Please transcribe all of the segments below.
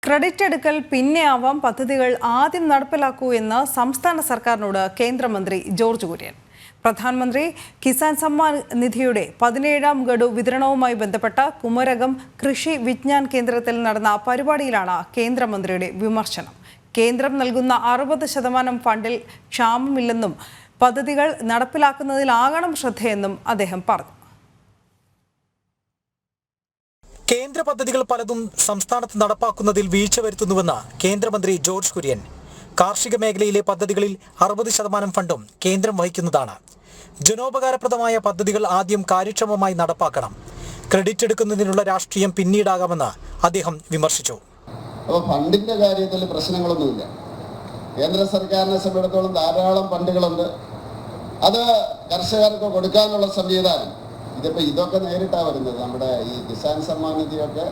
Credit എടുക്കൽ പിന്നെയാവാം, പദ്ധതികൾ ആദ്യം നടപ്പിലാക്കൂ എന്ന് സംസ്ഥാന സർക്കാരിനോട് കേന്ദ്രമന്ത്രി ജോർജ് കുര്യൻ. പ്രധാനമന്ത്രി കിസാൻ സമ്മാൻ നിധിയുടെ 17ാം ഗഡു വിതരണവുമായി ബന്ധപ്പെട്ട കുമരകം കൃഷി വിജ്ഞാൻ കേന്ദ്രത്തിൽ നടന്ന പരിപാടിയിലാണ് കേന്ദ്രമന്ത്രിയുടെ വിമർശനം. കേന്ദ്രം നൽകുന്ന 60% ഫണ്ടിൽ ക്ഷാമമില്ലെന്നും പദ്ധതികൾ നടപ്പിലാക്കുന്നതിലാകണം ശ്രദ്ധയെന്നും അദ്ദേഹം പറഞ്ഞു. കേന്ദ്ര പദ്ധതികൾ പലതും സംസ്ഥാനത്ത് നടപ്പാക്കുന്നതിൽ വീഴ്ച വരുത്തുന്നുവെന്ന് കേന്ദ്രമന്ത്രി ജോർജ് കുര്യൻ. കാർഷിക മേഖലയിലെ പദ്ധതികളിൽ 60% ഫണ്ടും കേന്ദ്രം വഹിക്കുന്നതാണ്. ജനോപകാരപ്രദമായ പദ്ധതികൾ ആദ്യം കാര്യക്ഷമമായി നടപ്പാക്കണം. ക്രെഡിറ്റ് എടുക്കുന്നതിനുള്ള രാഷ്ട്രീയം പിന്നീടാകാമെന്ന് അദ്ദേഹം വിമർശിച്ചു. അപ്പോൾ ഫണ്ടിന്റെ കാര്യത്തിൽ പ്രശ്നങ്ങളൊന്നുമില്ല. കേന്ദ്ര സർക്കാരിനെ സംബന്ധിച്ചിടത്തോളം ധാരാളം ഫണ്ടുകളുണ്ട്. അത് കർഷകർക്ക് കൊടുക്കാനുള്ള സംവിധാനം ഇതൊക്കെ നേരിട്ടാണ് വരുന്നത്. നമ്മുടെ ഈ കിസാൻ സമ്മാൻ നിധിയൊക്കെ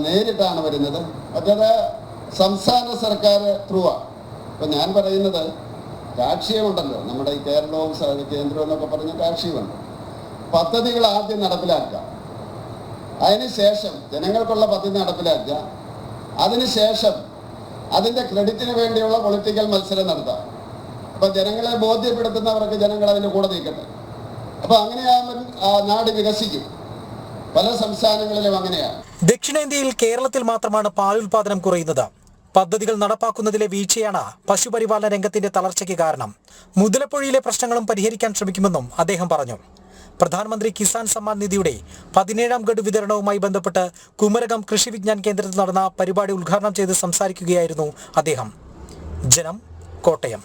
നേരിട്ടാണ് വരുന്നത്. മറ്റേത് സംസ്ഥാന സർക്കാർ ത്രൂ ആണ്. ഇപ്പം ഞാൻ പറയുന്നത് രാഷ്ട്രീയമുണ്ടല്ലോ, നമ്മുടെ ഈ കേരളവും കേന്ദ്രവും എന്നൊക്കെ പറഞ്ഞ രാഷ്ട്രീയമുണ്ട്. പദ്ധതികൾ ആദ്യം നടപ്പിലാക്കുക, അതിനുശേഷം ജനങ്ങൾക്കുള്ള പദ്ധതി നടപ്പിലാക്കുക, അതിനുശേഷം അതിൻ്റെ ക്രെഡിറ്റിന് വേണ്ടിയുള്ള പൊളിറ്റിക്കൽ മത്സരം നടത്താം. അപ്പം ജനങ്ങളെ ബോധ്യപ്പെടുത്തുന്നവർക്ക് ജനങ്ങൾ അതിൻ്റെ കൂടെ നിൽക്കട്ടെ. അപ്പോൾ അങ്ങനെയാകുമ്പോൾ നാട് വികസിക്കും. പല സംസ്ഥാനങ്ങളിലും അങ്ങനെയാണ്. ദക്ഷിണേന്ത്യയിൽ കേരളത്തിൽ മാത്രമാണ് പാൽ ഉൽപാദനം കുറയുന്നത്. പദ്ധതികൾ നടപ്പാക്കുന്നതിലെ വീഴ്ചയാണ് പശുപരിപാലന രംഗത്തിന്റെ തളർച്ചയ്ക്ക് കാരണം. മുതലപ്പൊഴിയിലെ പ്രശ്നങ്ങളും പരിഹരിക്കാൻ ശ്രമിക്കുമെന്നും അദ്ദേഹം പറഞ്ഞു. പ്രധാനമന്ത്രി കിസാൻ സമ്മാൻ നിധിയുടെ 17ാം ഗഡു വിതരണവുമായി ബന്ധപ്പെട്ട് കുമരകം കൃഷി വിജ്ഞാൻ കേന്ദ്രത്തിൽ നടന്ന പരിപാടി ഉദ്ഘാടനം ചെയ്ത് സംസാരിക്കുകയായിരുന്നു അദ്ദേഹം. ജനം, കോട്ടയം.